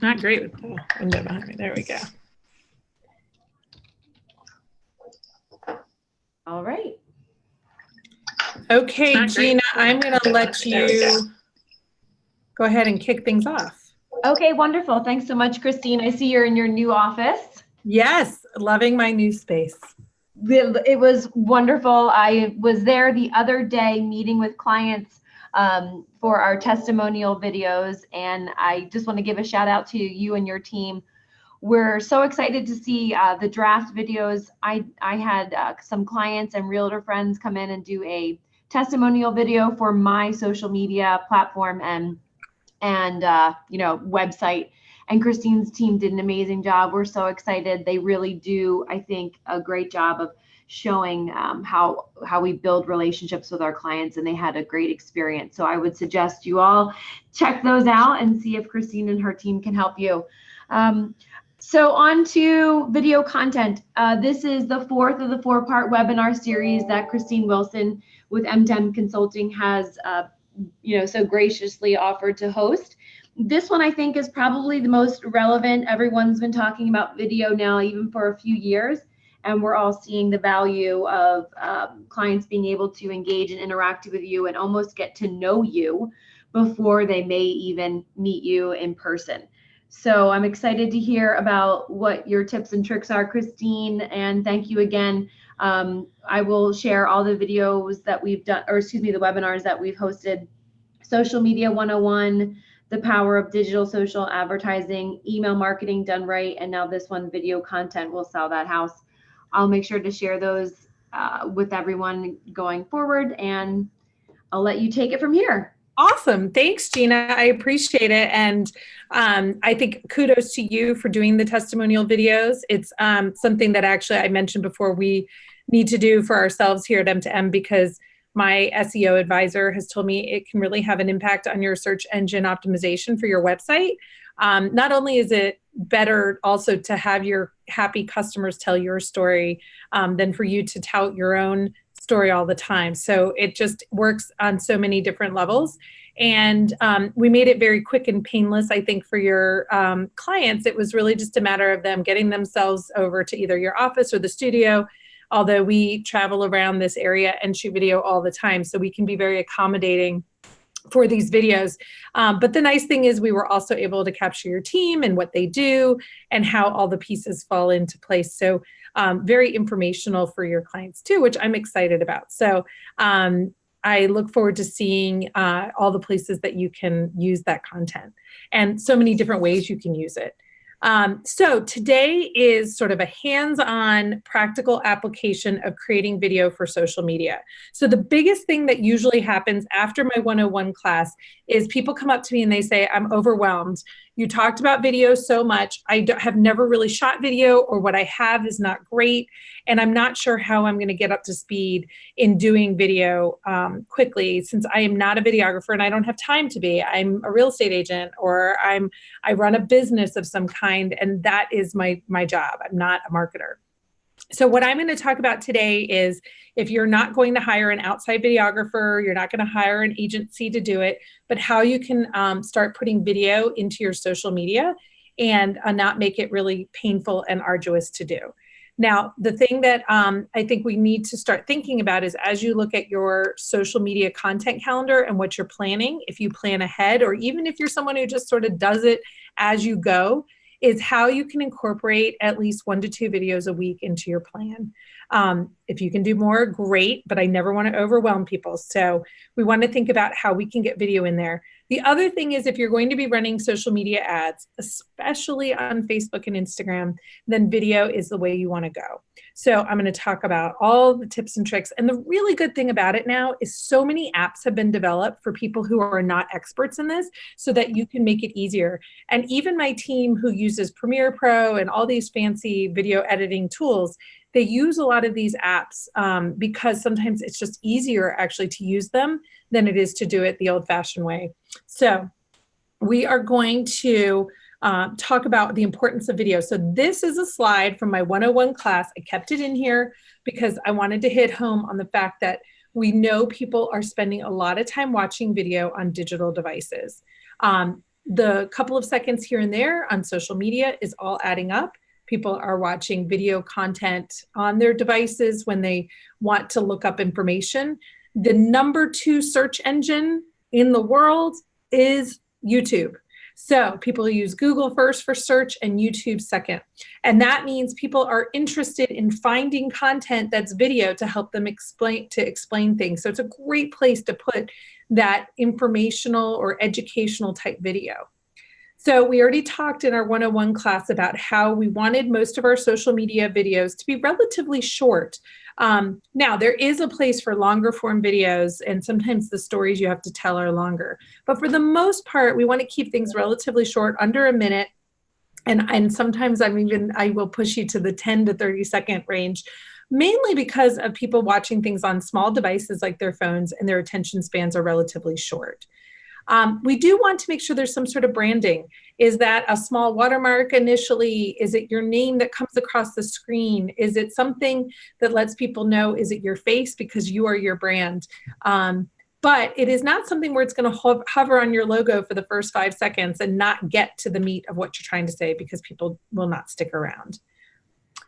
not great with the window behind me. There we go. All right. Okay, Gina, I'm going to let you go ahead and kick things off. Okay, wonderful. Thanks so much, Christine. I see you're in your new office. Yes, loving my new space. It was wonderful. I was there the other day meeting with clients for our testimonial videos, and I just want to give a shout out to you and your team. We're so excited to see the draft videos. I had some clients and realtor friends come in and do a testimonial video for my social media platform and website. And Christine's team did an amazing job. We're so excited. They really do, I think, a great job of showing how we build relationships with our clients, and they had a great experience. So I would suggest you all check those out and see if Christine and her team can help you. So on to video content. This is the fourth of the four-part webinar series that Christine Wilson with M10 Consulting has so graciously offered to host. This one I think is probably the most relevant. Everyone's been talking about video now even for a few years, and we're all seeing the value of clients being able to engage and interact with you and almost get to know you before they may even meet you in person. So I'm excited to hear about what your tips and tricks are, Christine, and thank you again. I will share all the videos that we've done, or excuse me, the webinars that we've hosted: Social Media 101, The Power of Digital Social Advertising, Email Marketing Done Right, and now this one, Video Content Will Sell That House. I'll make sure to share those with everyone going forward, and I'll let you take it from here. Awesome. Thanks, Gina. I appreciate it. And I think kudos to you for doing the testimonial videos. It's something that actually I mentioned before we need to do for ourselves here at M2M, because my SEO advisor has told me it can really have an impact on your search engine optimization for your website. Not only is it better also to have your happy customers tell your story than for you to tout your own story all the time. So it just works on so many different levels. And we made it very quick and painless, I think, for your clients. It was really just a matter of them getting themselves over to either your office or the studio, although we travel around this area and shoot video all the time, so we can be very accommodating for these videos. But the nice thing is we were also able to capture your team and what they do and how all the pieces fall into place. So very informational for your clients too, which I'm excited about. So I look forward to seeing all the places that you can use that content and so many different ways you can use it. So today is sort of a hands-on practical application of creating video for social media. So the biggest thing that usually happens after my 101 class is people come up to me and they say, I'm overwhelmed. You talked about video so much. I have never really shot video, or what I have is not great. And I'm not sure how I'm going to get up to speed in doing video quickly, since I am not a videographer and I don't have time to be. I'm a real estate agent, or I run a business of some kind, and that is my job. I'm not a marketer. So what I'm going to talk about today is, if you're not going to hire an outside videographer, you're not going to hire an agency to do it, but how you can start putting video into your social media and not make it really painful and arduous to do. Now, the thing that I think we need to start thinking about is, as you look at your social media content calendar and what you're planning, if you plan ahead, or even if you're someone who just sort of does it as you go, is how you can incorporate at least 1 to 2 videos a week into your plan. If you can do more, great, but I never want to overwhelm people. So we want to think about how we can get video in there. The other thing is, if you're going to be running social media ads, especially on Facebook and Instagram, then video is the way you want to go. So I'm going to talk about all the tips and tricks. And the really good thing about it now is so many apps have been developed for people who are not experts in this, so that you can make it easier. And even my team, who uses Premiere Pro and all these fancy video editing tools, they use a lot of these apps because sometimes it's just easier actually to use them than it is to do it the old-fashioned way. So we are going to talk about the importance of video. So this is a slide from my 101 class. I kept it in here because I wanted to hit home on the fact that we know people are spending a lot of time watching video on digital devices. the couple of seconds here and there on social media is all adding up. People are watching video content on their devices when they want to look up information. The number 2 search engine in the world is YouTube. So people use Google first for search and YouTube second. And that means people are interested in finding content that's video to help them explain things. So it's a great place to put that informational or educational type video. So we already talked in our 101 class about how we wanted most of our social media videos to be relatively short. Now, there is a place for longer form videos, and sometimes the stories you have to tell are longer. But for the most part, we want to keep things relatively short, under a minute. And sometimes I will push you to the 10 to 30-second range, mainly because of people watching things on small devices like their phones, and their attention spans are relatively short. We do want to make sure there's some sort of branding. Is that a small watermark initially? Is it your name that comes across the screen? Is it something that lets people know, is it your face because you are your brand? But it is not something where it's going to hover on your logo for the first 5 seconds and not get to the meat of what you're trying to say, because people will not stick around.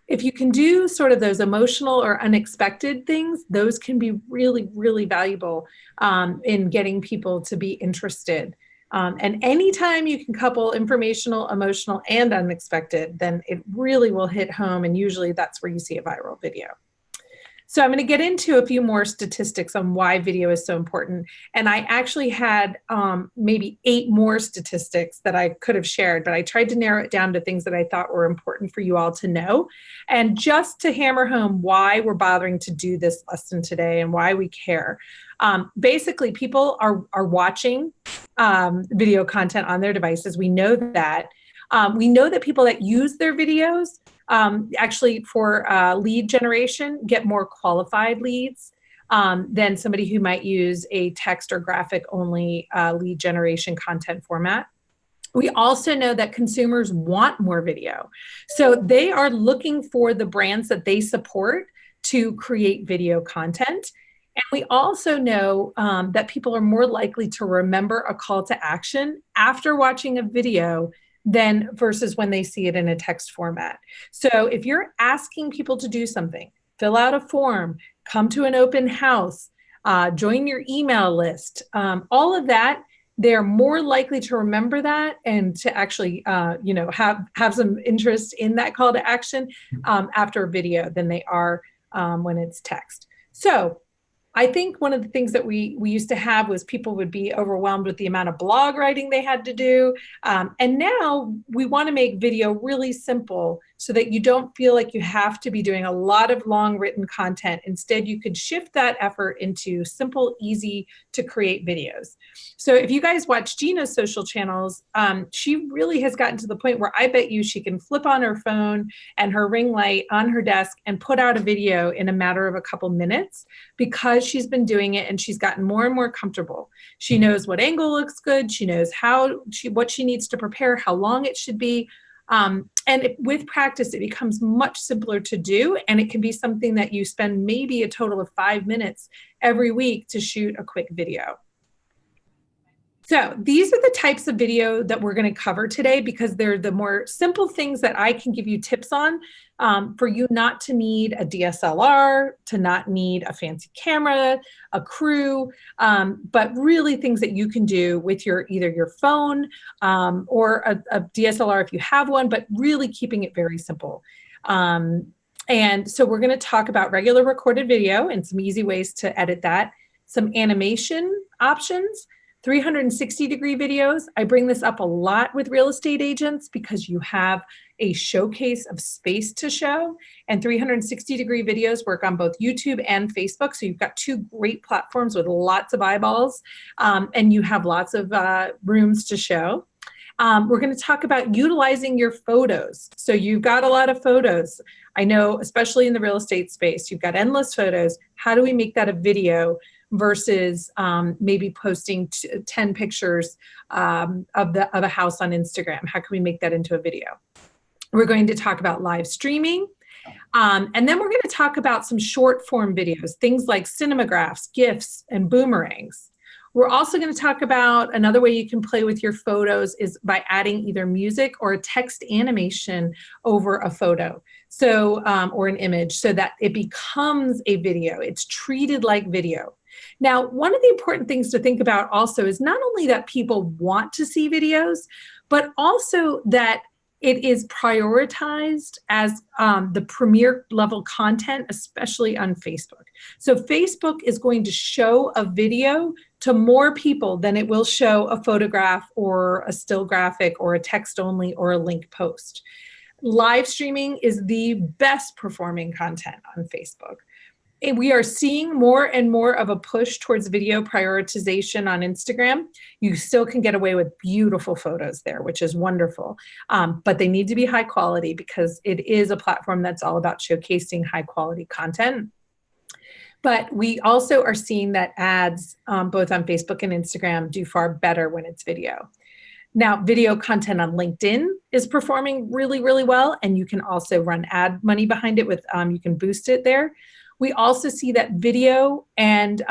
If you can do sort of those emotional or unexpected things, those can be really, really valuable in getting people to be interested. And anytime you can couple informational, emotional, and unexpected, then it really will hit home. And usually that's where you see a viral video. So I'm going to get into a few more statistics on why video is so important. And I actually had maybe 8 more statistics that I could have shared, but I tried to narrow it down to things that I thought were important for you all to know. And just to hammer home why we're bothering to do this lesson today and why we care. Basically, people are watching video content on their devices. We know that. We know that people that use their videos actually for lead generation get more qualified leads than somebody who might use a text or graphic only lead generation content format. We also know that consumers want more video. So they are looking for the brands that they support to create video content. And we also know that people are more likely to remember a call to action after watching a video than versus when they see it in a text format. So if you're asking people to do something, fill out a form, come to an open house, join your email list, all of that, they're more likely to remember that and to actually, have some interest in that call to action after a video than they are when it's text. So I think one of the things that we used to have was people would be overwhelmed with the amount of blog writing they had to do. And now we want to make video really simple so that you don't feel like you have to be doing a lot of long written content. Instead, you could shift that effort into simple, easy to create videos. So if you guys watch Gina's social channels, she really has gotten to the point where I bet you she can flip on her phone and her ring light on her desk and put out a video in a matter of a couple minutes, because she's been doing it and she's gotten more and more comfortable. She knows what angle looks good. She knows what she needs to prepare, how long it should be. With practice, it becomes much simpler to do, and it can be something that you spend maybe a total of 5 minutes every week to shoot a quick video. So these are the types of video that we're going to cover today, because they're the more simple things that I can give you tips on for you not to need a DSLR, to not need a fancy camera, a crew, but really things that you can do with either your phone or a DSLR if you have one, but really keeping it very simple. And so we're going to talk about regular recorded video and some easy ways to edit that, some animation options, 360-degree videos. I bring this up a lot with real estate agents because you have a showcase of space to show, and 360-degree videos work on both YouTube and Facebook. So you've got 2 great platforms with lots of eyeballs, and you have lots of rooms to show. We're going to talk about utilizing your photos. So you've got a lot of photos. I know, especially in the real estate space, you've got endless photos. How do we make that a video versus maybe posting 10 pictures of a house on Instagram? How can we make that into a video? We're going to talk about live streaming. And then we're going to talk about some short form videos, things like cinemagraphs, GIFs, and boomerangs. We're also going to talk about another way you can play with your photos is by adding either music or a text animation over a photo. So, or an image, so that it becomes a video. It's treated like video. Now, one of the important things to think about also is not only that people want to see videos, but also that it is prioritized as the premier level content, especially on Facebook. So Facebook is going to show a video to more people than it will show a photograph or a still graphic or a text only or a link post. Live streaming is the best performing content on Facebook. And we are seeing more and more of a push towards video prioritization on Instagram. You still can get away with beautiful photos there, which is wonderful. But they need to be high quality because it is a platform that's all about showcasing high quality content. But we also are seeing that ads, both on Facebook and Instagram, do far better when it's video. Now, video content on LinkedIn is performing really, really well. And you can also run ad money behind it with, you can boost it there. We also see that video and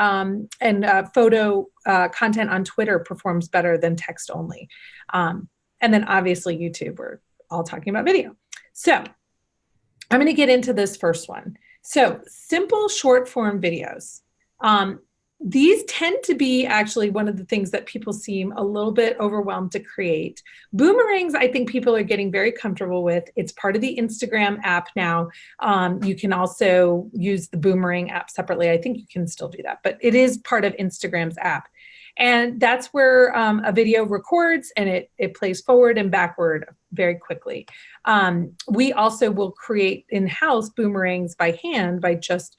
photo content on Twitter performs better than text only. And then obviously YouTube, we're all talking about video. So I'm going to get into this first one. So simple short form videos. These tend to be actually one of the things that people seem a little bit overwhelmed to create. Boomerangs, I think people are getting very comfortable with. It's part of the Instagram app now. You can also use the Boomerang app separately. I think you can still do that, but it is part of Instagram's app. And that's where a video records and it plays forward and backward very quickly. We also will create in-house boomerangs by hand by just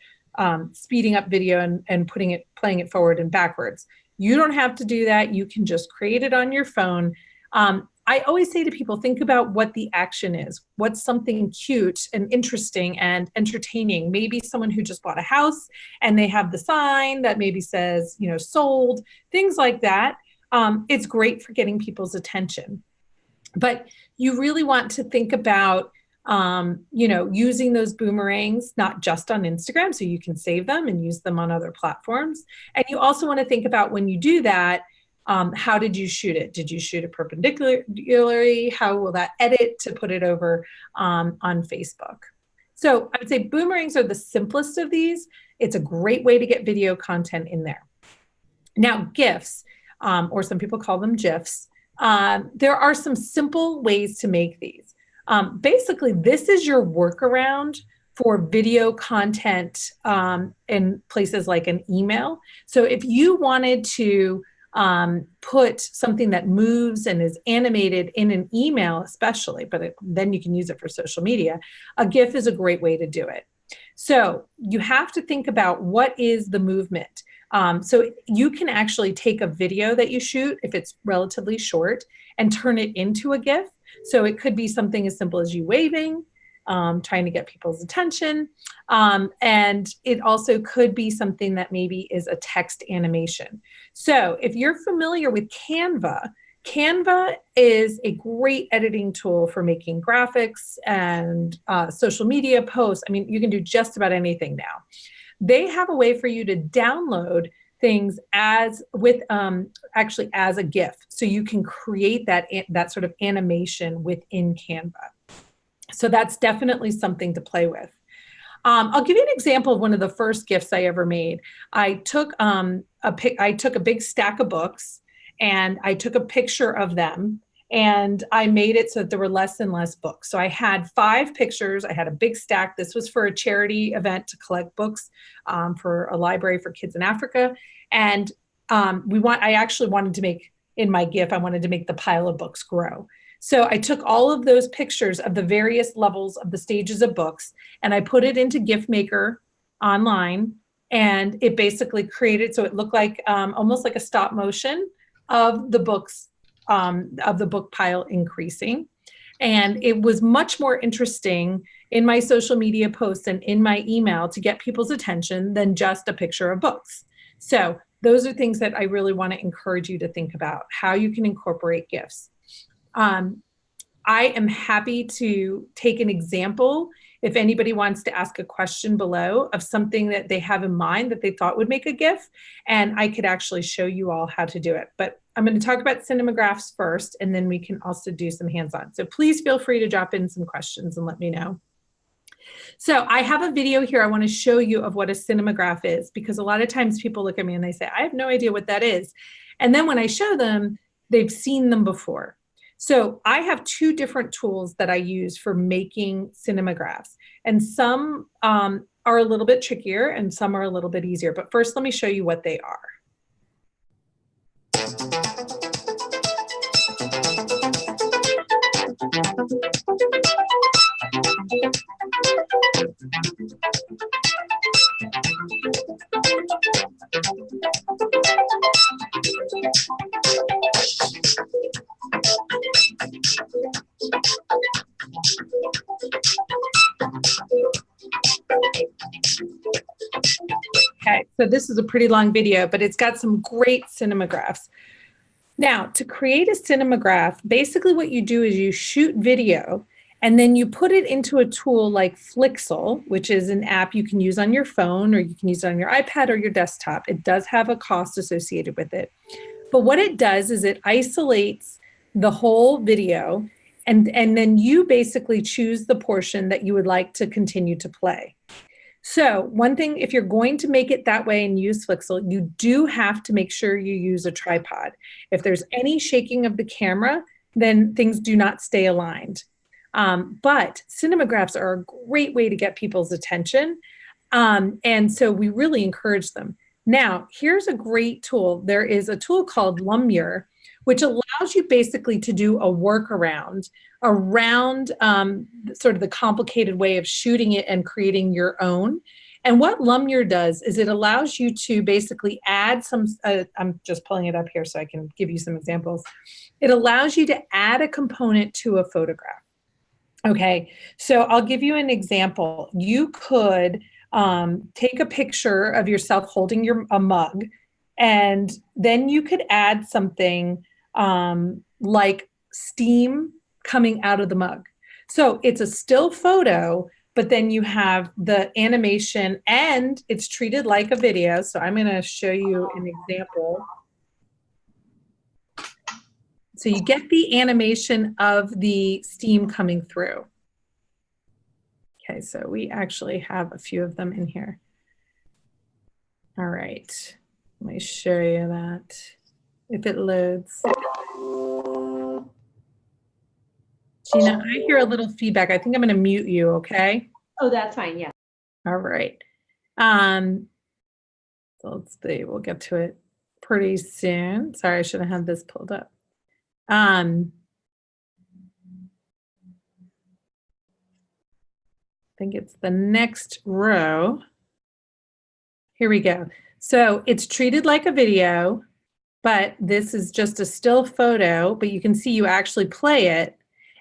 speeding up video and playing it forward and backwards. You don't have to do that. You can just create it on your phone. I always say to people, think about what the action is. What's something cute and interesting and entertaining? Maybe someone who just bought a house and they have the sign that maybe says, you know, sold, things like that. It's great for getting people's attention. But you really want to think about you know, using those boomerangs, not just on Instagram, so you can save them and use them on other platforms. And you also want to think about when you do that, how did you shoot it? Did you shoot it perpendicularly? How will that edit to put it over on Facebook? So I would say boomerangs are the simplest of these. It's a great way to get video content in there. Now, GIFs, or some people call them GIFs, there are some simple ways to make these. Basically, this is your workaround for video content in places like an email. So if you wanted to put something that moves and is animated in an email especially, but then you can use it for social media, a GIF is a great way to do it. So you have to think about what is the movement. So you can actually take a video that you shoot, if it's relatively short, and turn it into a GIF. So it could be something as simple as you waving, trying to get people's attention. And it also could be something that maybe is a text animation. So if you're familiar with Canva, Canva is a great editing tool for making graphics and social media posts. I mean, you can do just about anything now. They have a way for you to download things as with actually as a GIF, so you can create that sort of animation within Canva. So that's definitely something to play with. I'll give you an example of one of the first GIFs I ever made. I took a big stack of books and I took a picture of them. And I made it so that there were less and less books. So I had 5 pictures. I had a big stack. This was for a charity event to collect books for a library for kids in Africa. And I actually wanted to make, in my GIF, I wanted to make the pile of books grow. So I took all of those pictures of the various levels of the stages of books, and I put it into GIF Maker online. And it basically created, so it looked like almost like a stop motion of the books, of the book pile increasing. And it was much more interesting in my social media posts and in my email to get people's attention than just a picture of books. So those are things that I really want to encourage you to think about, how you can incorporate GIFs. I am happy to take an example if anybody wants to ask a question below of something that they have in mind that they thought would make a GIF, and I could actually show you all how to do it. But I'm going to talk about cinemagraphs first, and then we can also do some hands-on. So please feel free to drop in some questions and let me know. So I have a video here I want to show you of what a cinemagraph is, because a lot of times people look at me and they say, I have no idea what that is. And then when I show them, they've seen them before. So I have two different tools that I use for making cinemagraphs, and some are a little bit trickier and some are a little bit easier. But first, let me show you what they are. Okay, so this is a pretty long video, but it's got some great cinemagraphs. Now, to create a cinemagraph, basically what you do is you shoot video and then you put it into a tool like Flixel, which is an app you can use on your phone, or you can use it on your iPad or your desktop. It does have a cost associated with it. But what it does is it isolates the whole video, and then you basically choose the portion that you would like to continue to play. So one thing, if you're going to make it that way and use Flixel, you do have to make sure you use a tripod. If there's any shaking of the camera, then things do not stay aligned. But cinemagraphs are a great way to get people's attention. And so we really encourage them. Now, here's a great tool. There is a tool called Lumiere, which allows you basically to do a workaround around sort of the complicated way of shooting it and creating your own. And what Lumiere does is it allows you to basically add some, I'm just pulling it up here so I can give you some examples. It allows you to add a component to a photograph. Okay, so I'll give you an example. You could take a picture of yourself holding a mug, and then you could add something like steam coming out of the mug. So it's a still photo, but then you have the animation and it's treated like a video. So I'm going to show you an example. So you get the animation of the steam coming through. Okay, so we actually have a few of them in here. All right, let me show you that if it loads. Gina, I hear a little feedback. I think I'm going to mute you, okay? Oh, that's fine, yeah. All right. So let's see, we'll get to it pretty soon. Sorry, I should have had this pulled up. I think it's the next row. Here we go. So it's treated like a video, but this is just a still photo, but you can see you actually play it.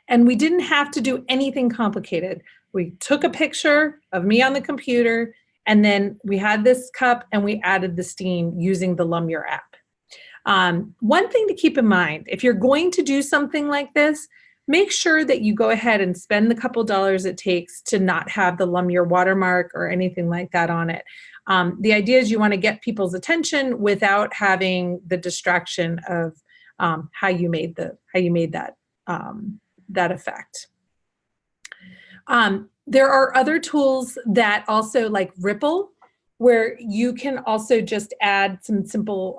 And we didn't have to do anything complicated. We took a picture of me on the computer, and then we had this cup and we added the steam using the Lumiere app. One thing to keep in mind, if you're going to do something like this, make sure that you go ahead and spend the couple dollars it takes to not have the Lumiere watermark or anything like that on it. The idea is you want to get people's attention without having the distraction of how you made that effect. There are other tools that also, like Ripple, where you can also just add some simple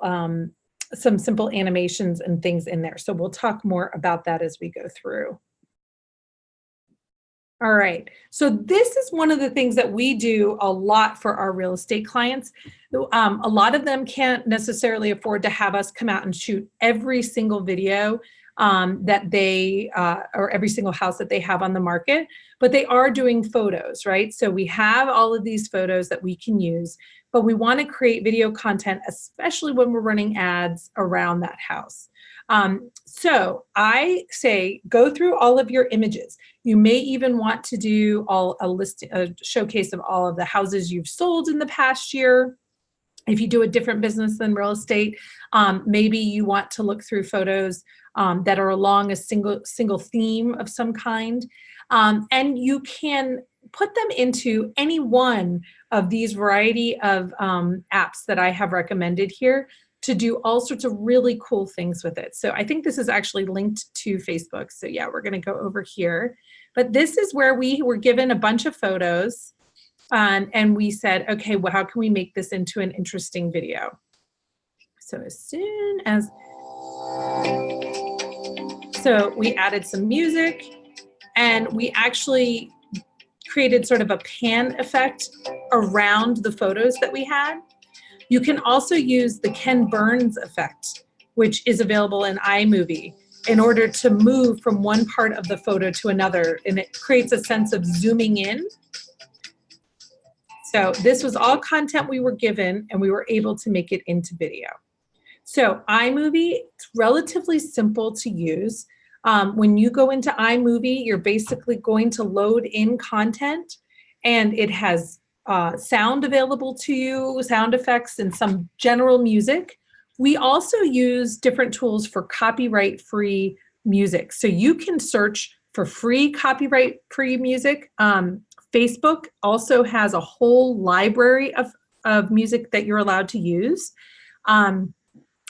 animations and things in there. So we'll talk more about that as we go through. All right, so this is one of the things that we do a lot for our real estate clients. A lot of them can't necessarily afford to have us come out and shoot every single video that they, or every single house that they have on the market, but they are doing photos, right? So we have all of these photos that we can use, but we want to create video content, especially when we're running ads around that house. So I say, go through all of your images. You may even want to do a showcase of all of the houses you've sold in the past year. If you do a different business than real estate, maybe you want to look through photos that are along a single theme of some kind. And you can put them into any one of these variety of apps that I have recommended here to do all sorts of really cool things with it. So I think this is actually linked to Facebook. So yeah, we're going to go over here. But this is where we were given a bunch of photos and we said, okay, well, how can we make this into an interesting video? So as soon as, so we added some music and we actually created sort of a pan effect around the photos that we had. You can also use the Ken Burns effect, which is available in iMovie, in order to move from one part of the photo to another, and it creates a sense of zooming in. So this was all content we were given, and we were able to make it into video. So iMovie, it's relatively simple to use. When you go into iMovie, you're basically going to load in content, and it has sound available to you, sound effects, and some general music. We also use different tools for copyright-free music. So you can search for free copyright-free music. Facebook also has a whole library of music that you're allowed to use. And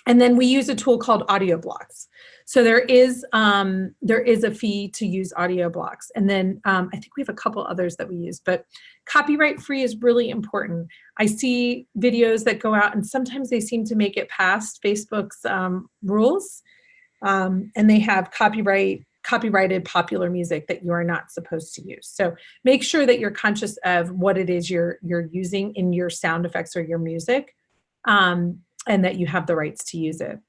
then we use a tool called Audio Blocks. So there is a fee to use Audio Blocks. And then I think we have a couple others that we use, but copyright free is really important. I see videos that go out and sometimes they seem to make it past Facebook's rules, and they have copyrighted popular music that you are not supposed to use. So make sure that you're conscious of what it is you're using in your sound effects or your music, and that you have the rights to use it.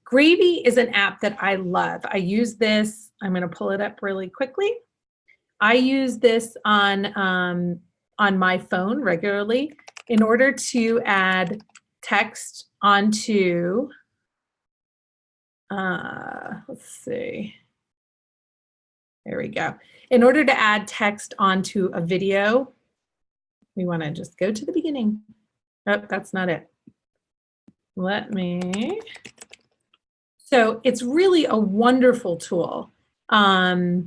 Gravy is an app that I love. I use this, I'm gonna pull it up really quickly. I use this on my phone regularly in order to add text onto, let's see, there we go. In order to add text onto a video, we wanna just go to the beginning. Oh, that's not it. So it's really a wonderful tool. I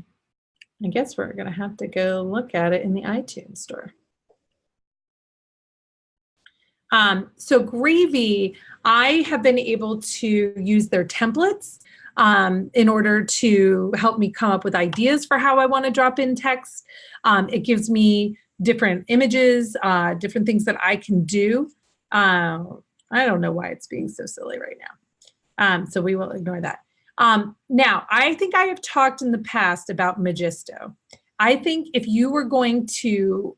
guess we're gonna have to go look at it in the iTunes store. So Gravy, I have been able to use their templates in order to help me come up with ideas for how I want to drop in text. It gives me different images, different things that I can do. I don't know why it's being so silly right now. So we will ignore that. Now, I think I have talked in the past about Magisto. I think if you were going to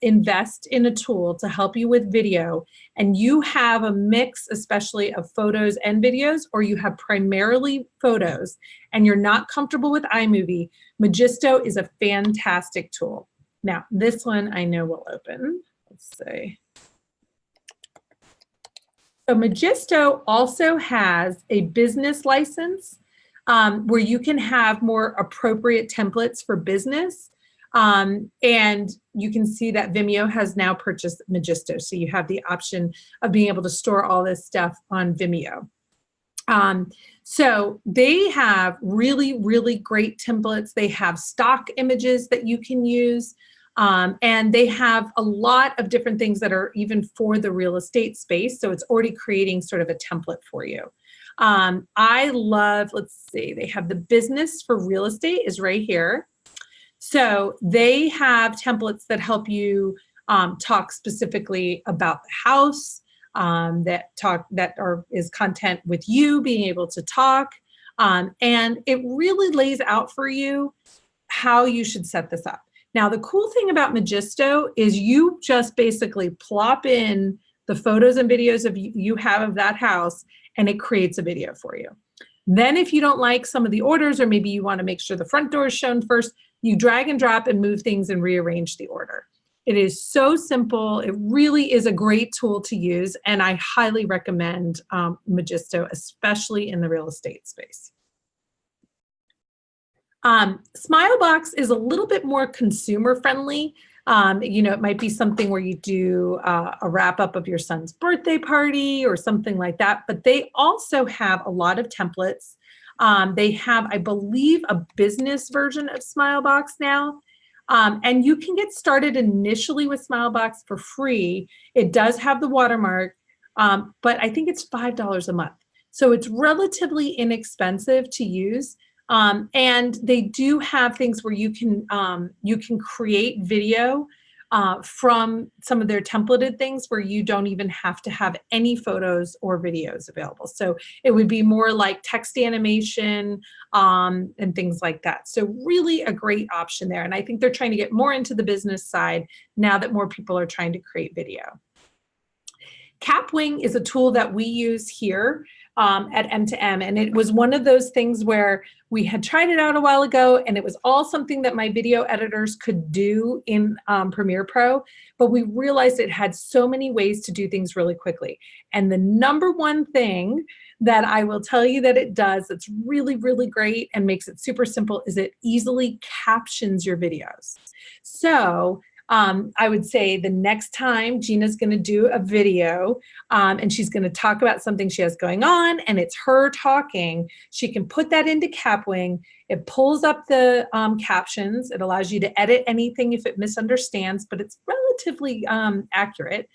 invest in a tool to help you with video, and you have a mix, especially of photos and videos, or you have primarily photos, and you're not comfortable with iMovie, Magisto is a fantastic tool. Now, this one I know will open. Let's see. So Magisto also has a business license where you can have more appropriate templates for business. And you can see that Vimeo has now purchased Magisto. So you have the option of being able to store all this stuff on Vimeo. So they have really, really great templates. They have stock images that you can use. And they have a lot of different things that are even for the real estate space. So it's already creating sort of a template for you. I love, let's see, they have the business for real estate is right here. So they have templates that help you talk specifically about the house, is content with you being able to talk. And it really lays out for you how you should set this up. Now, the cool thing about Magisto is you just basically plop in the photos and videos of you have of that house, and it creates a video for you. Then if you don't like some of the orders, or maybe you want to make sure the front door is shown first, you drag and drop and move things and rearrange the order. It is so simple. It really is a great tool to use, and I highly recommend Magisto, especially in the real estate space. Smilebox is a little bit more consumer friendly. You know, it might be something where you do a wrap up of your son's birthday party or something like that, but they also have a lot of templates. They have, I believe, a business version of Smilebox now. And you can get started initially with Smilebox for free. It does have the watermark, but I think it's $5 a month. So it's relatively inexpensive to use. And they do have things where you can create video from some of their templated things where you don't even have to have any photos or videos available. So it would be more like text animation and things like that. So really a great option there. And I think they're trying to get more into the business side now that more people are trying to create video. Capwing is a tool that we use here at M2M, and it was one of those things where we had tried it out a while ago, and it was all something that my video editors could do in Premiere Pro, but we realized it had so many ways to do things really quickly. And the number one thing that I will tell you that it does that's really, really great and makes it super simple is it easily captions your videos. So I would say the next time Gina's going to do a video and she's going to talk about something she has going on and it's her talking, she can put that into Capwing. It pulls up the captions. It allows you to edit anything if it misunderstands, but it's relatively accurate.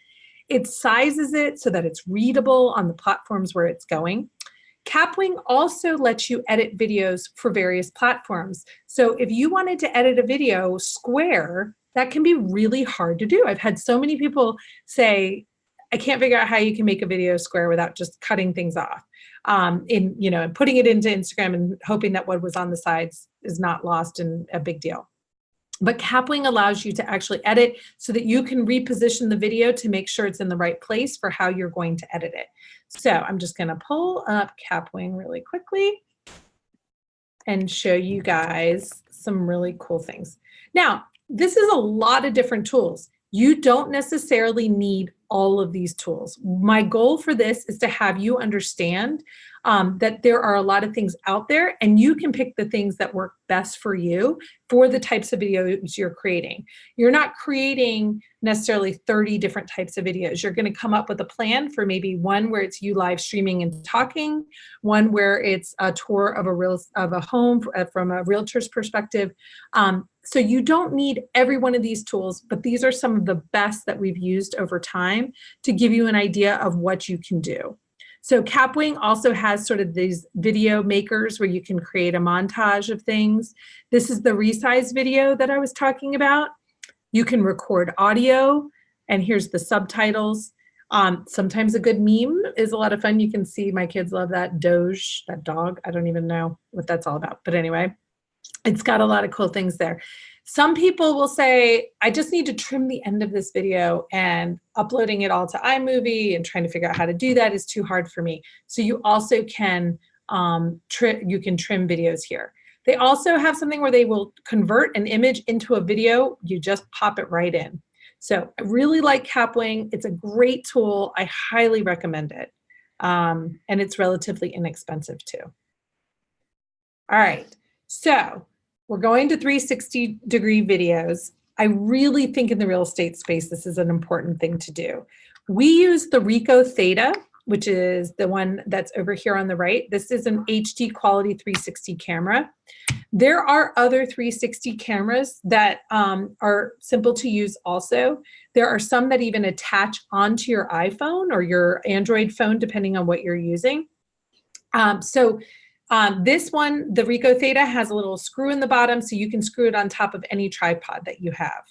It sizes it so that it's readable on the platforms where it's going. Capwing also lets you edit videos for various platforms. So if you wanted to edit a video square, that can be really hard to do. I've had so many people say, I can't figure out how you can make a video square without just cutting things off and putting it into Instagram and hoping that what was on the sides is not lost in a big deal. But Capwing allows you to actually edit so that you can reposition the video to make sure it's in the right place for how you're going to edit it. So I'm just going to pull up Capwing really quickly and show you guys some really cool things. Now, this is a lot of different tools. You don't necessarily need all of these tools. My goal for this is to have you understand that there are a lot of things out there and you can pick the things that work best for you for the types of videos you're creating. You're not creating necessarily 30 different types of videos. You're going to come up with a plan for maybe one where it's you live streaming and talking, one where it's a tour of a home from a realtor's perspective. So you don't need every one of these tools, but these are some of the best that we've used over time to give you an idea of what you can do. So Capwing also has sort of these video makers where you can create a montage of things. This is the resize video that I was talking about. You can record audio, and here's the subtitles. Sometimes a good meme is a lot of fun. You can see my kids love that Doge, that dog. I don't even know what that's all about, but anyway. It's got a lot of cool things there. Some people will say, I just need to trim the end of this video, and uploading it all to iMovie and trying to figure out how to do that is too hard for me. So you also can trim videos here. They also have something where they will convert an image into a video. You just pop it right in. So I really like Capwing. It's a great tool. I highly recommend it. And it's relatively inexpensive too. All right. So we're going to 360-degree videos. I really think in the real estate space, this is an important thing to do. We use the Ricoh Theta, which is the one that's over here on the right. This is an HD quality 360 camera. There are other 360 cameras that are simple to use also. There are some that even attach onto your iPhone or your Android phone, depending on what you're using. This one, the Ricoh Theta, has a little screw in the bottom, so you can screw it on top of any tripod that you have.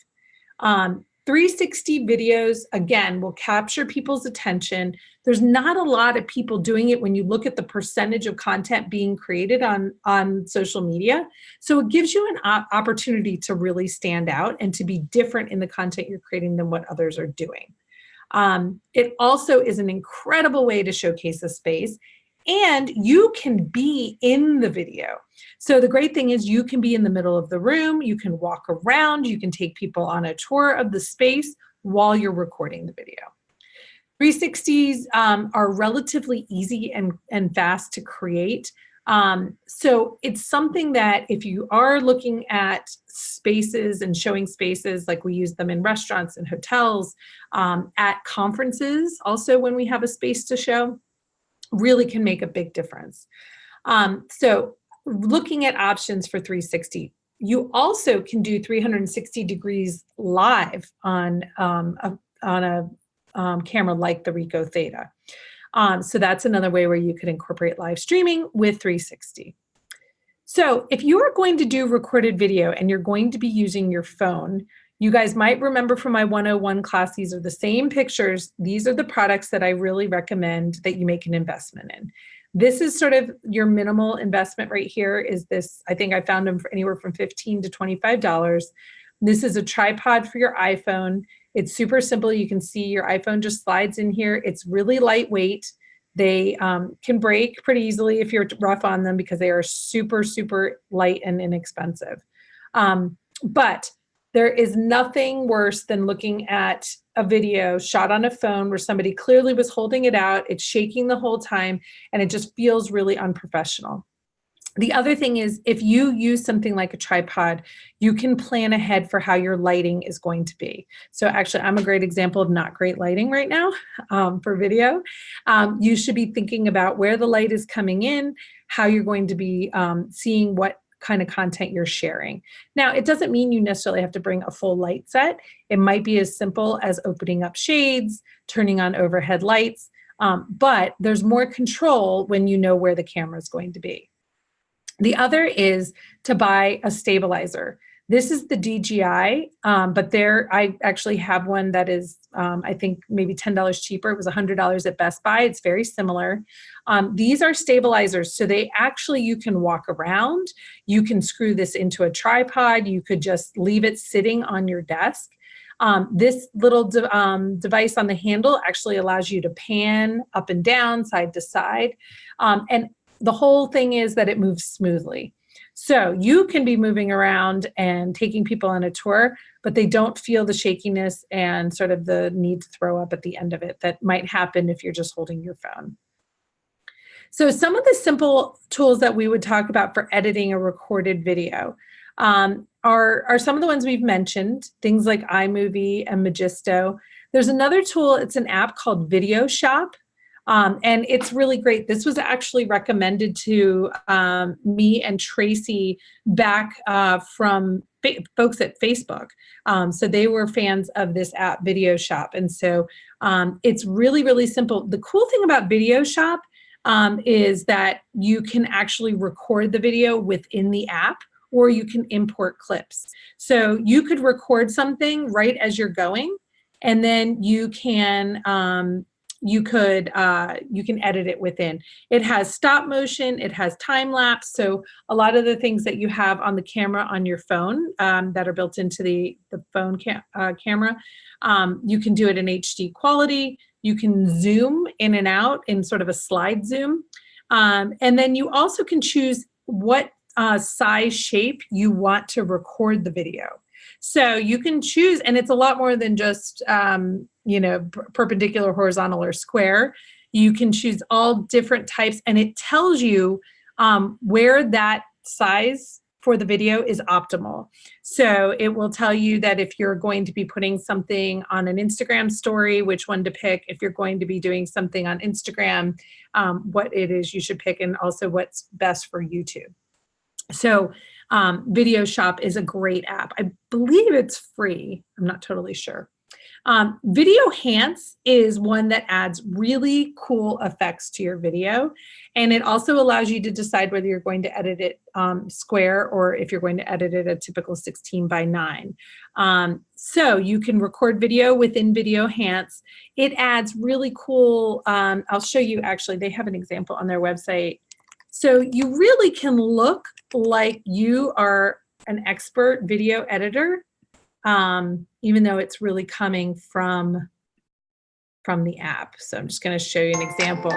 360 videos, again, will capture people's attention. There's not a lot of people doing it when you look at the percentage of content being created on social media. So it gives you an opportunity to really stand out and to be different in the content you're creating than what others are doing. It also is an incredible way to showcase a space. And you can be in the video. So the great thing is you can be in the middle of the room, you can walk around, you can take people on a tour of the space while you're recording the video. 360s are relatively easy and fast to create. So it's something that if you are looking at spaces and showing spaces, like we use them in restaurants and hotels, at conferences, also when we have a space to show, really can make a big difference. So looking at options for 360, You also can do 360 degrees live on a camera like the Ricoh Theta. So that's another way where you could incorporate live streaming with 360. So if you are going to do recorded video and you're going to be using your phone, you guys might remember from my 101 class, these are the same pictures. These are the products that I really recommend that you make an investment in. This is sort of your minimal investment right here is this. I think I found them for anywhere from $15 to $25. This is a tripod for your iPhone. It's super simple. You can see your iPhone just slides in here. It's really lightweight. They can break pretty easily if you're rough on them because they are super, super light and inexpensive. But there is nothing worse than looking at a video shot on a phone where somebody clearly was holding it out, it's shaking the whole time, and it just feels really unprofessional. The other thing is if you use something like a tripod, you can plan ahead for how your lighting is going to be. So actually, I'm a great example of not great lighting right now for video. You should be thinking about where the light is coming in, how you're going to be seeing what kind of content you're sharing. Now, it doesn't mean you necessarily have to bring a full light set. It might be as simple as opening up shades, turning on overhead lights, but there's more control when you know where the camera is going to be. The other is to buy a stabilizer. This is the DJI, but I actually have one that is, I think maybe $10 cheaper. It was $100 at Best Buy. It's very similar. These are stabilizers, so you can walk around. You can screw this into a tripod. You could just leave it sitting on your desk. This little device on the handle actually allows you to pan up and down, side to side, and the whole thing is that it moves smoothly. So you can be moving around and taking people on a tour, but they don't feel the shakiness and sort of the need to throw up at the end of it that might happen if you're just holding your phone. So some of the simple tools that we would talk about for editing a recorded video are some of the ones we've mentioned, things like iMovie and Magisto. There's another tool, it's an app called Video Shop. And it's really great. This was actually recommended to me and Tracy back from folks at Facebook. So they were fans of this app, Video Shop. And so it's really, really simple. The cool thing about Video Shop is that you can actually record the video within the app, or you can import clips. So you could record something right as you're going, and then you can edit it within. It has stop motion, it has time lapse. So a lot of the things that you have on the camera on your phone that are built into the phone camera, you can do it in HD quality. You can zoom in and out in sort of a slide zoom. And then you also can choose what size shape you want to record the video. So you can choose, and it's a lot more than just, perpendicular, horizontal, or square. You can choose all different types, and it tells you where that size for the video is optimal. So it will tell you that if you're going to be putting something on an Instagram story, which one to pick. If you're going to be doing something on Instagram, what it is you should pick, and also what's best for YouTube. So Video Shop is a great app. I believe it's free. I'm not totally sure. Video Enhance is one that adds really cool effects to your video. And it also allows you to decide whether you're going to edit it square or if you're going to edit it a typical 16:9. So you can record video within Video Enhance. It adds really cool, I'll show you actually, they have an example on their website. So you really can look like you are an expert video editor, even though it's really coming from the app. So I'm just going to show you an example.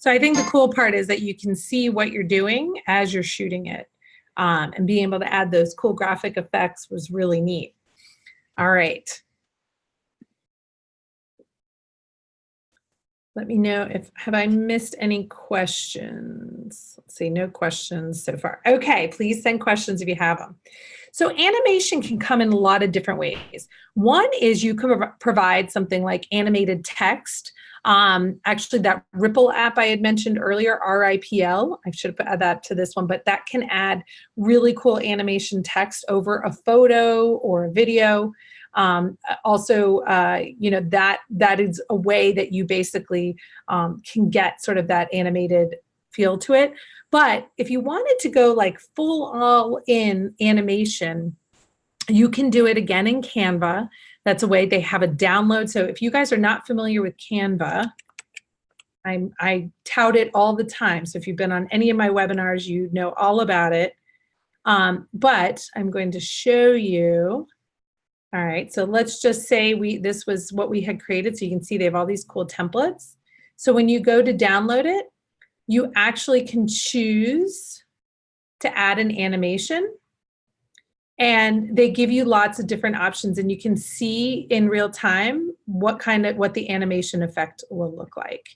So I think the cool part is that you can see what you're doing as you're shooting it, and being able to add those cool graphic effects was really neat. All right. Let me know have I missed any questions? Let's see, no questions so far. Okay, please send questions if you have them. So animation can come in a lot of different ways. One is you can provide something like animated text. Actually, that Ripple app I had mentioned earlier, RIPL, I should add that to this one, but that can add really cool animation text over a photo or a video. Also, that is a way that you basically can get sort of that animated feel to it. But if you wanted to go like full all in animation, you can do it again in Canva. That's a way. They have a download. So if you guys are not familiar with Canva, I tout it all the time. So if you've been on any of my webinars, you know all about it. But I'm going to show you. All right, so let's just say this was what we had created. So you can see they have all these cool templates. So when you go to download it, you actually can choose to add an animation. And they give you lots of different options, and you can see in real time what the animation effect will look like.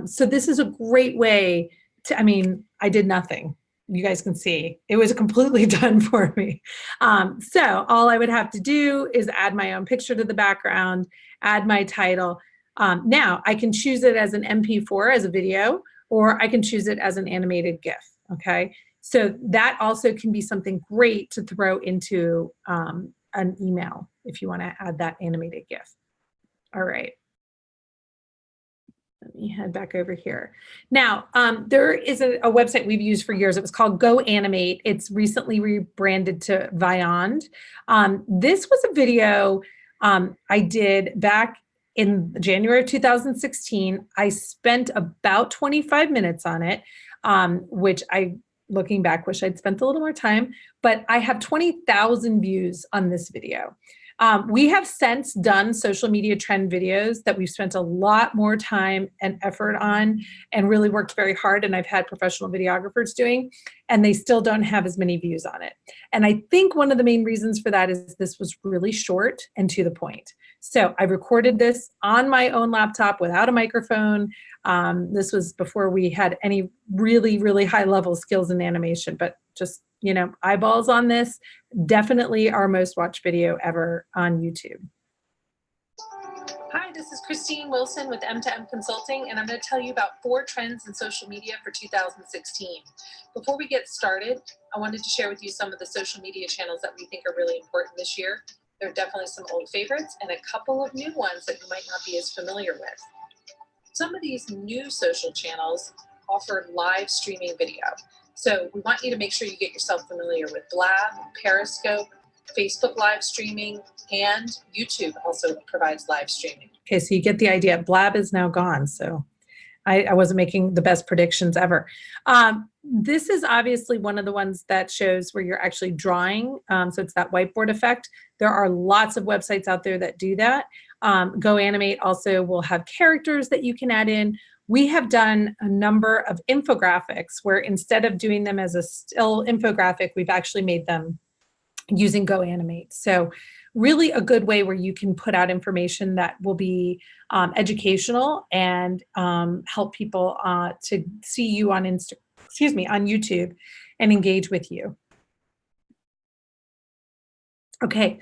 So this is a great way to, I did nothing. You guys can see it was completely done for me. So all I would have to do is add my own picture to the background, add my title. Now I can choose it as an MP4 as a video, or I can choose it as an animated GIF, okay? So that also can be something great to throw into an email if you want to add that animated GIF. All right. Let me head back over here. Now, there is a website we've used for years. It was called Go Animate. It's recently rebranded to Vyond. This was a video I did back in January of 2016. I spent about 25 minutes on it, which looking back, wish I'd spent a little more time, but I have 20,000 views on this video. We have since done social media trend videos that we've spent a lot more time and effort on and really worked very hard, and I've had professional videographers doing, and they still don't have as many views on it. And I think one of the main reasons for that is this was really short and to the point. So I recorded this on my own laptop without a microphone. This was before we had any really, really high level skills in animation, but just, eyeballs on this. Definitely our most watched video ever on YouTube. Hi, this is Christine Wilson with M2M Consulting, and I'm going to tell you about 4 trends in social media for 2016. Before we get started, I wanted to share with you some of the social media channels that we think are really important this year. There are definitely some old favorites and a couple of new ones that you might not be as familiar with. Some of these new social channels offer live streaming video. So we want you to make sure you get yourself familiar with Blab, Periscope, Facebook live streaming, and YouTube also provides live streaming. Okay, so you get the idea. Blab is now gone, so I wasn't making the best predictions ever. This is obviously one of the ones that shows where you're actually drawing. So it's that whiteboard effect. There are lots of websites out there that do that. Go Animate also will have characters that you can add in. We have done a number of infographics where instead of doing them as a still infographic, we've actually made them using Go Animate. So really a good way where you can put out information that will be educational and help people to see you on on YouTube and engage with you. Okay,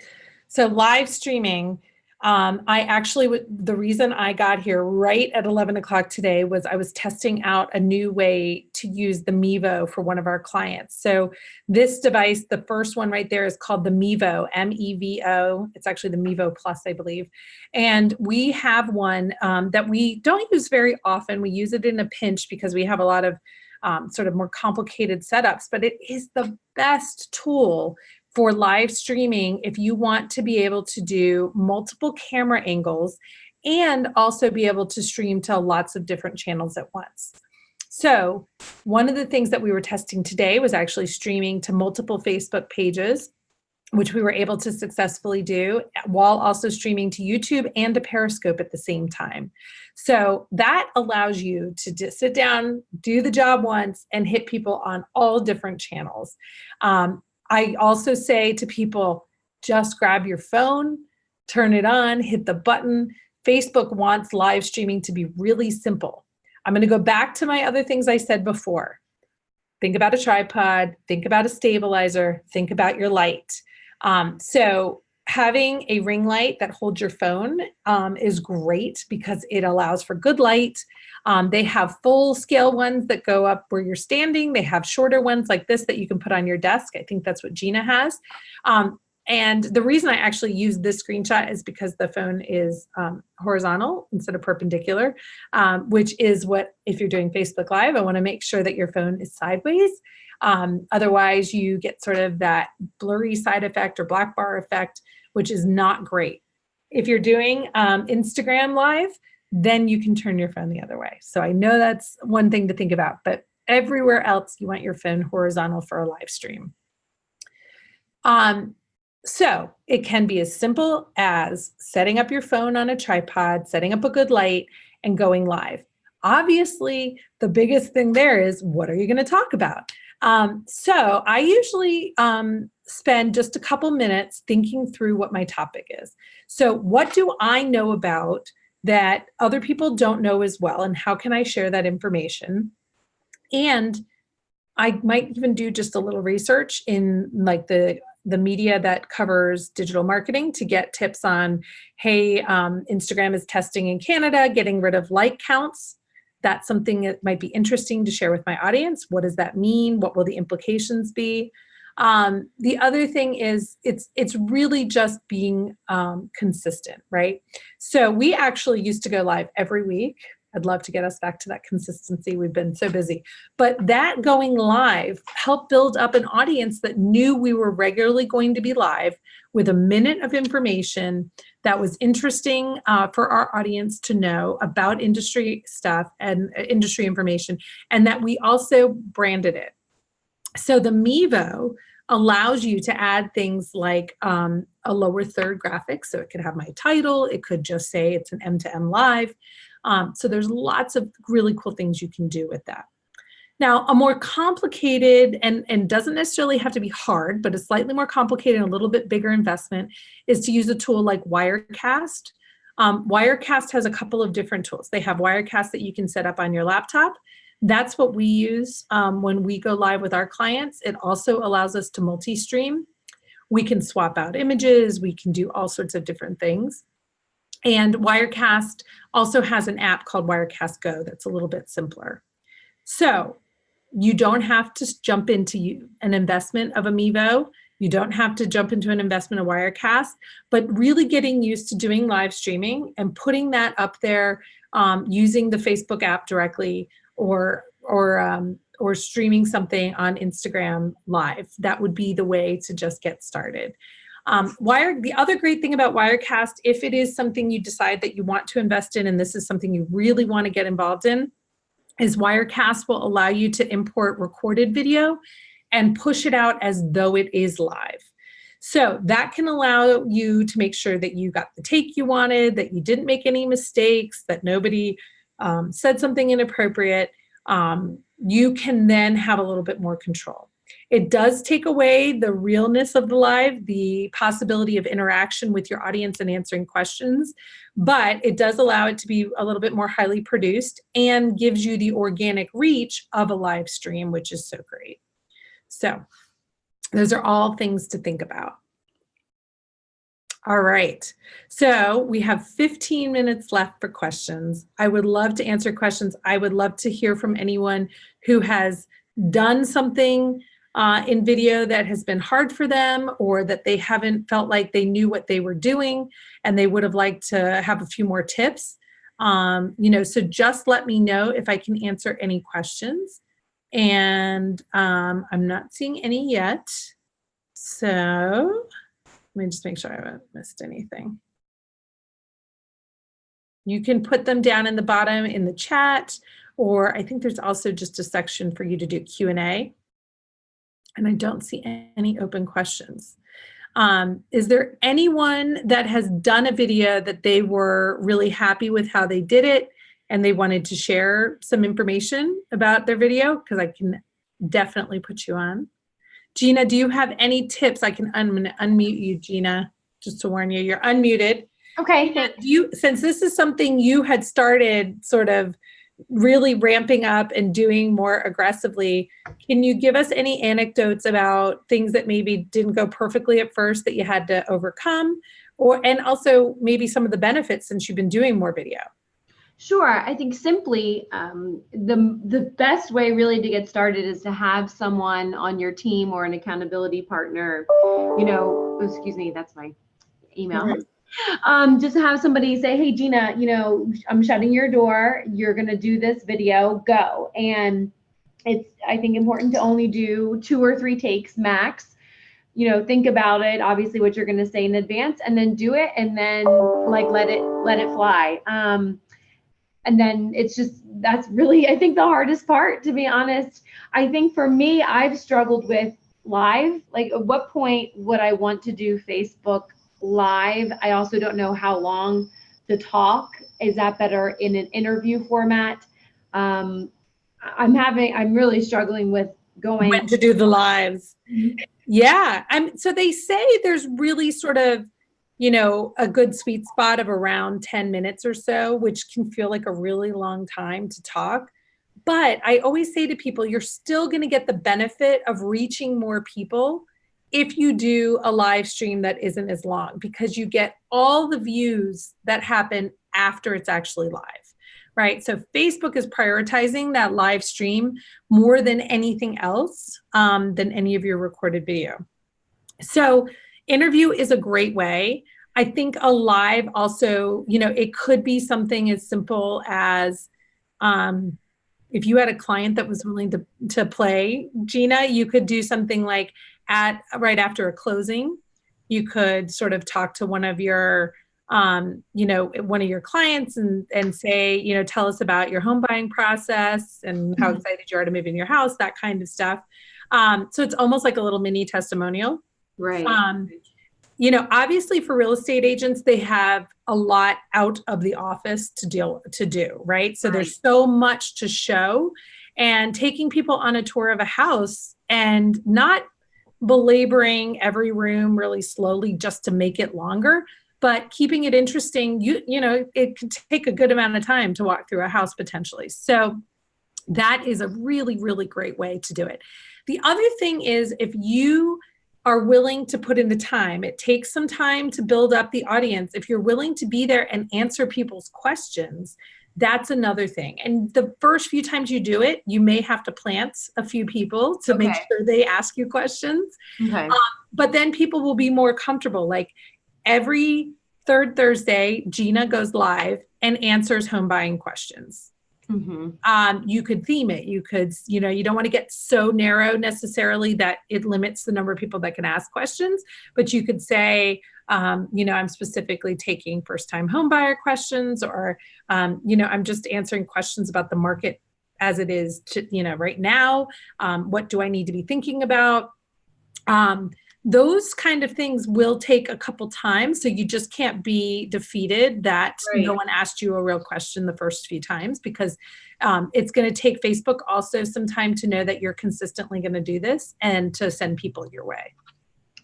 so live streaming. The reason I got here right at 11 o'clock today was I was testing out a new way to use the Mevo for one of our clients. So this device, the first one right there, is called the Mevo, M-E-V-O. It's actually the Mevo Plus, I believe. And we have one that we don't use very often. We use it in a pinch because we have a lot of sort of more complicated setups, but it is the best tool for live streaming if you want to be able to do multiple camera angles and also be able to stream to lots of different channels at once. So one of the things that we were testing today was actually streaming to multiple Facebook pages, which we were able to successfully do while also streaming to YouTube and to Periscope at the same time. So that allows you to just sit down, do the job once, and hit people on all different channels. I also say to people, just grab your phone, turn it on, hit the button. Facebook wants live streaming to be really simple. I'm going to go back to my other things I said before. Think about a tripod, think about a stabilizer, think about your light. So having a ring light that holds your phone is great because it allows for good light. They have full scale ones that go up where you're standing. They have shorter ones like this that you can put on your desk. I think that's what Gina has. And the reason I actually use this screenshot is because the phone is horizontal instead of perpendicular, which is what, if you're doing Facebook Live, I want to make sure that your phone is sideways. Otherwise, you get sort of that blurry side effect or black bar effect, which is not great. If you're doing Instagram Live, then you can turn your phone the other way. So I know that's one thing to think about, but everywhere else, you want your phone horizontal for a live stream. So it can be as simple as setting up your phone on a tripod, setting up a good light, and going live. Obviously, the biggest thing there is, what are you going to talk about? So I usually spend just a couple minutes thinking through what my topic is. So what do I know about that other people don't know as well, and how can I share that information? And I might even do just a little research in like the media that covers digital marketing to get tips on, hey, Instagram is testing in Canada, getting rid of like counts. That's something that might be interesting to share with my audience. What does that mean? What will the implications be? The other thing is it's really just being consistent, right? So we actually used to go live every week. I'd love to get us back to that consistency. We've been so busy. But that going live helped build up an audience that knew we were regularly going to be live with a minute of information that was interesting for our audience to know about industry stuff and industry information, and that we also branded it. So the Mevo allows you to add things like a lower third graphic. So it could have my title. It could just say it's an M2M live. So there's lots of really cool things you can do with that. Now, a more complicated, and doesn't necessarily have to be hard, but a slightly more complicated and a little bit bigger investment is to use a tool like Wirecast. Wirecast has a couple of different tools. They have Wirecast that you can set up on your laptop. That's what we use when we go live with our clients. It also allows us to multi-stream. We can swap out images. We can do all sorts of different things. And Wirecast also has an app called Wirecast Go that's a little bit simpler. So you don't have to jump into an investment of a Mevo. You don't have to jump into an investment of Wirecast, but really getting used to doing live streaming and putting that up there using the Facebook app directly or streaming something on Instagram Live. That would be the way to just get started. The other great thing about Wirecast, if it is something you decide that you want to invest in, and this is something you really want to get involved in, is Wirecast will allow you to import recorded video and push it out as though it is live. So that can allow you to make sure that you got the take you wanted, that you didn't make any mistakes, that nobody said something inappropriate. You can then have a little bit more control. It does take away the realness of the live, the possibility of interaction with your audience and answering questions, but it does allow it to be a little bit more highly produced and gives you the organic reach of a live stream, which is so great. So those are all things to think about. All right, so we have 15 minutes left for questions. I would love to answer questions. I would love to hear from anyone who has done something in video that has been hard for them, or that they haven't felt like they knew what they were doing and they would have liked to have a few more tips. So just let me know if I can answer any questions. And I'm not seeing any yet. So let me just make sure I haven't missed anything. You can put them down in the bottom in the chat, or I think there's also just a section for you to do Q&A. And I don't see any open questions. Is there anyone that has done a video that they were really happy with how they did it and they wanted to share some information about their video? Because I can definitely put you on. Gina, do you have any tips? I'm going to unmute you, Gina, just to warn you, you're unmuted. Okay, thanks. Since this is something you had started sort of really ramping up and doing more aggressively, can you give us any anecdotes about things that maybe didn't go perfectly at first that you had to overcome, and also maybe some of the benefits since you've been doing more video? Sure. I think simply the best way really to get started is to have someone on your team or an accountability partner, excuse me, that's my email. Just have somebody say, hey, Gina, I'm shutting your door. You're going to do this video, go. And it's, I think, important to only do 2 or 3 takes max. Think about it, obviously what you're going to say in advance, and then do it, and then like let it fly. And then that's really, I think, the hardest part, to be honest. I think for me, I've struggled with live. Like, at what point would I want to do Facebook Live? I also don't know how long to talk. Is that better in an interview format? I'm really struggling with going when to do the lives. Mm-hmm. Yeah. So they say there's really sort of, a good sweet spot of around 10 minutes or so, which can feel like a really long time to talk. But I always say to people, you're still going to get the benefit of reaching more people if you do a live stream that isn't as long, because you get all the views that happen after it's actually live, right? So Facebook is prioritizing that live stream more than anything else, than any of your recorded video. So interview is a great way. I think a live also, it could be something as simple as, if you had a client that was willing to play, Gina, you could do something like right after a closing, you could sort of talk to one of your, one of your clients and say, tell us about your home buying process and how excited you are to move in your house, that kind of stuff. So it's almost like a little mini testimonial. Right. Obviously for real estate agents, they have a lot out of the office to do, right? So there's so much to show, and taking people on a tour of a house and not belaboring every room really slowly just to make it longer, but keeping it interesting. It could take a good amount of time to walk through a house potentially. So that is a really, really great way to do it. The other thing is, if you are willing to put in the time, it takes some time to build up the audience. If you're willing to be there and answer people's questions, that's another thing. And the first few times you do it, you may have to plant a few people to make sure they ask you questions. Okay. But then people will be more comfortable. Like every third Thursday, Gina goes live and answers home buying questions. Mm-hmm. You could theme it. You could, you don't want to get so narrow necessarily that it limits the number of people that can ask questions, but you could say, I'm specifically taking first-time home buyer questions, or, I'm just answering questions about the market as it is, right now. What do I need to be thinking about? Those kind of things will take a couple times. So you just can't be defeated that no one asked you a real question the first few times, because it's going to take Facebook also some time to know that you're consistently going to do this and to send people your way.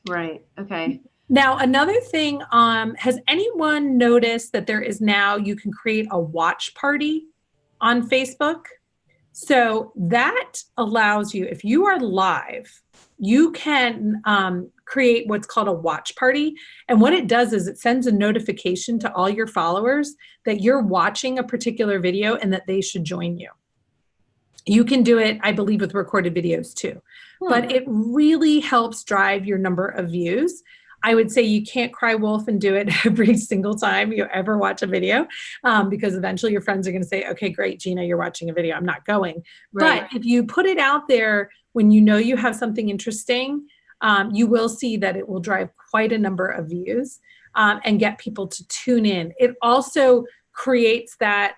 Right. Okay. Now, another thing, has anyone noticed that there is now, you can create a watch party on Facebook? So that allows you, if you are live, you can create what's called a watch party. And what it does is it sends a notification to all your followers that you're watching a particular video and that they should join you. You can do it, I believe, with recorded videos too. But it really helps drive your number of views. I would say you can't cry wolf and do it every single time you ever watch a video, because eventually your friends are going to say, okay, great, Gina, you're watching a video, I'm not going. Right. But if you put it out there when you know you have something interesting, you will see that it will drive quite a number of views, and get people to tune in. It also creates that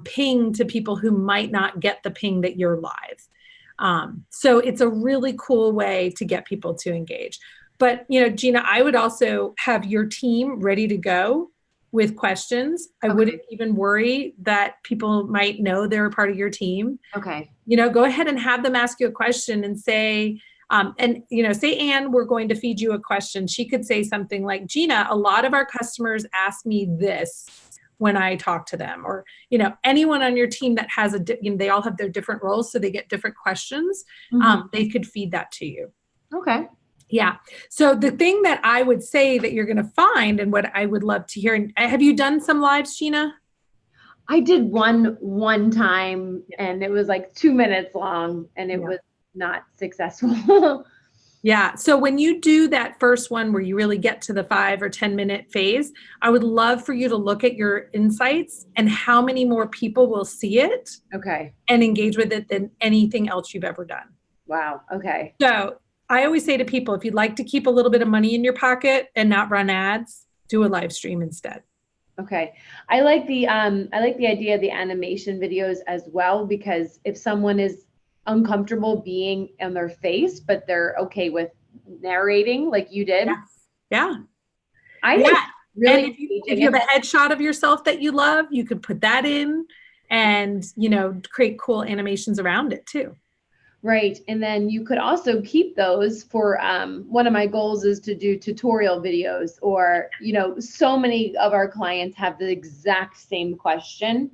ping to people who might not get the ping that you're live. So it's a really cool way to get people to engage. But, Gina, I would also have your team ready to go with questions. I wouldn't even worry that people might know they're a part of your team. Okay. Go ahead and have them ask you a question and say, And, say, Anne, we're going to feed you a question. She could say something like, Gina, a lot of our customers ask me this when I talk to them, or, anyone on your team that has they all have their different roles, so they get different questions. They could feed that to you. Okay. Yeah. So the thing that I would say that you're going to find, and what I would love to hear, and have you done some lives, Gina? I did one time, and it was like 2 minutes long, and it was not successful. Yeah. So when you do that first one where you really get to the 5 or 10 minute phase, I would love for you to look at your insights and how many more people will see it. Okay. And engage with it than anything else you've ever done. Wow. Okay. So I always say to people, if you'd like to keep a little bit of money in your pocket and not run ads, do a live stream instead. Okay. I like the idea of the animation videos as well, because if someone is uncomfortable being on their face, but they're okay with narrating like you did. Yeah. I think really, and if you have a headshot of yourself that you love, you could put that in and, create cool animations around it too. Right. And then you could also keep those for, one of my goals is to do tutorial videos, or, so many of our clients have the exact same question.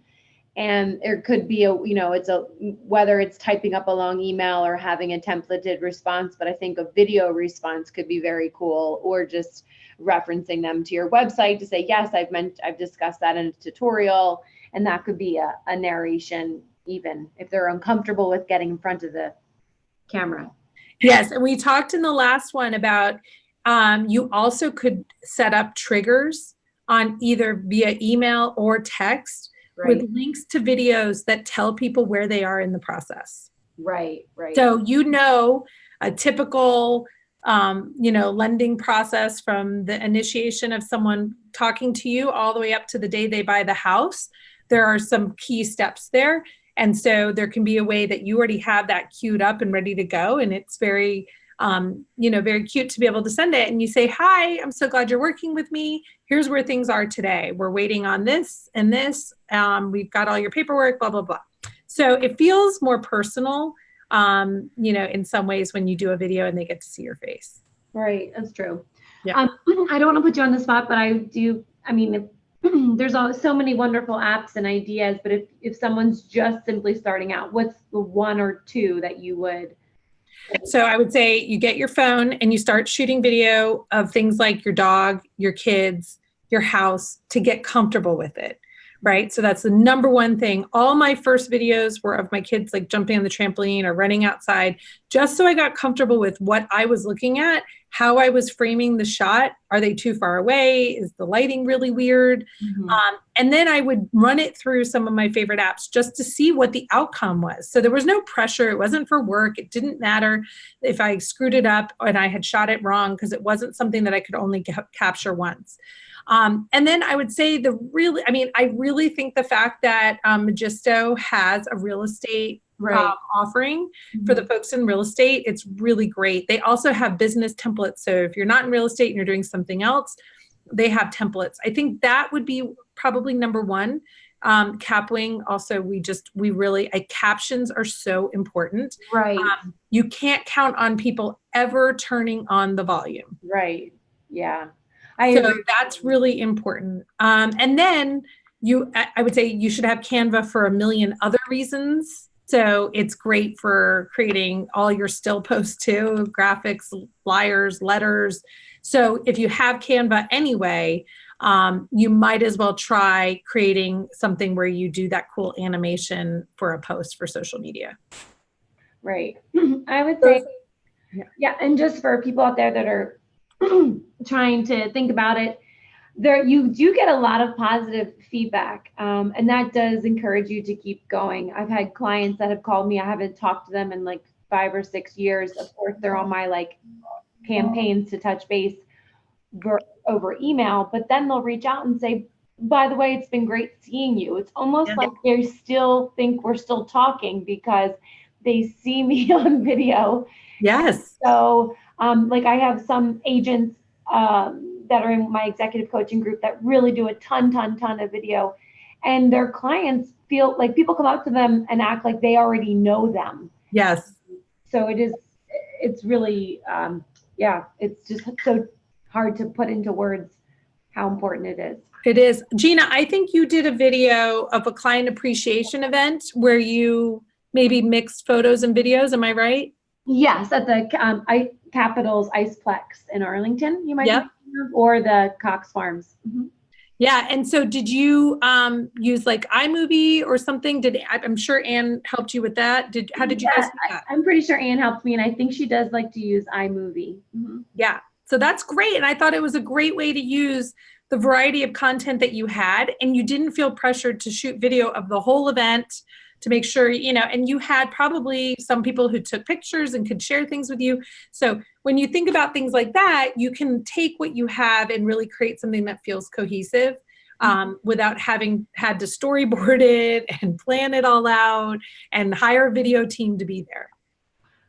And there could be whether it's typing up a long email or having a templated response, but I think a video response could be very cool, or just referencing them to your website to say, yes, I've discussed that in a tutorial. And that could be a narration, even if they're uncomfortable with getting in front of the camera. Yes. And we talked in the last one about, you also could set up triggers on either via email or text. Right. With links to videos that tell people where they are in the process. Right. So, a typical, lending process from the initiation of someone talking to you all the way up to the day they buy the house. There are some key steps there. And so there can be a way that you already have that queued up and ready to go. And it's very, very cute to be able to send it. And you say, hi, I'm so glad you're working with me. Here's where things are today. We're waiting on this and this. We've got all your paperwork, blah, blah, blah. So it feels more personal, in some ways when you do a video and they get to see your face. Right. That's true. Yeah. I don't want to put you on the spot, but there's so many wonderful apps and ideas, but if someone's just simply starting out, what's the 1 or 2 that you would? So I would say you get your phone and you start shooting video of things like your dog, your kids, your house, to get comfortable with it, right? So that's the number one thing. All my first videos were of my kids like jumping on the trampoline or running outside, just so I got comfortable with what I was looking at, how I was framing the shot. Are they too far away? Is the lighting really weird? Mm-hmm. And then I would run it through some of my favorite apps just to see what the outcome was. So there was no pressure. It wasn't for work. It didn't matter if I screwed it up and I had shot it wrong, because it wasn't something that I could only capture once. And then I would say I really think the fact that Magisto has a real estate offering for the folks in real estate, it's really great. They also have business templates. So if you're not in real estate and you're doing something else, they have templates. I think that would be probably number one. Capwing also, captions are so important. Right. You can't count on people ever turning on the volume. Right. Yeah. So that's really important. And then I would say you should have Canva for a million other reasons. So it's great for creating all your still posts too, graphics, flyers, letters. So if you have Canva anyway, you might as well try creating something where you do that cool animation for a post for social media. Right. I would say, yeah. And just for people out there that are trying to think about it, you do get a lot of positive feedback, and that does encourage you to keep going. I've had clients that have called me. I haven't talked to them in like 5 or 6 years. Of course, they're on my like campaigns to touch base over email, but then they'll reach out and say, by the way, it's been great seeing you. It's almost like they still think we're still talking because they see me on video. Yes. So like I have some agents that are in my executive coaching group that really do a ton of video, and their clients feel like people come up to them and act like they already know them. Yes. So it's really, yeah, it's just so hard to put into words how important it is. It is. Gina, I think you did a video of a client appreciation event where you maybe mixed photos and videos. Am I right? Yes, at the Capitol's Iceplex in Arlington, you might be Yep. thinking of, or the Cox Farms. Yeah. And so did you use like iMovie or something? I'm sure Anne helped you with that. How did you guys do that? I'm pretty sure Anne helped me, and I think she does like to use iMovie. Yeah. So that's great. And I thought it was a great way to use the variety of content that you had, and you didn't feel pressured to shoot video of the whole event to make sure, and you had probably some people who took pictures and could share things with you. So when you think about things like that, you can take what you have and really create something that feels cohesive without having had to storyboard it and plan it all out and hire a video team to be there.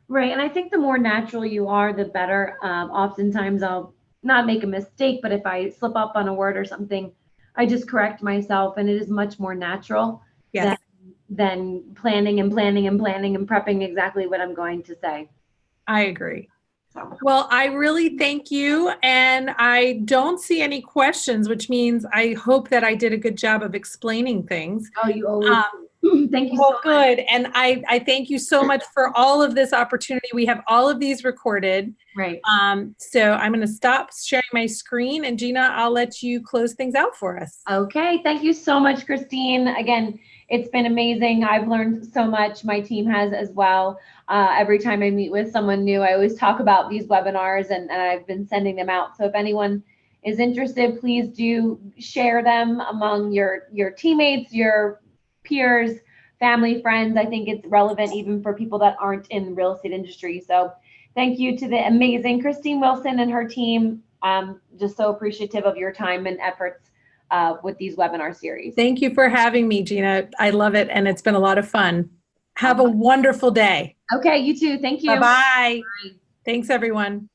Right. And I think the more natural you are, the better. Oftentimes I'll not make a mistake, but if I slip up on a word or something, I just correct myself, and it is much more natural than planning and prepping exactly what I'm going to say. I agree. Well, I really thank you. And I don't see any questions, which means I hope that I did a good job of explaining things. Oh, you always thank you so much. Good. And I thank you so much for all of this opportunity. We have all of these recorded. Right. So I'm going to stop sharing my screen, and Gina, I'll let you close things out for us. Okay. Thank you so much, Christine. Again, it's been amazing. I've learned so much. My team has as well. Every time I meet with someone new, I always talk about these webinars, and I've been sending them out. So if anyone is interested, please do share them among your teammates, your peers, family, friends. I think it's relevant even for people that aren't in the real estate industry. So thank you to the amazing Christine Wilson and her team. Just so appreciative of your time and efforts with these webinar series. Thank you for having me, Gina. I love it, and it's been a lot of fun. Have a wonderful day. Okay, you too. Thank you. Bye-bye. Thanks, everyone.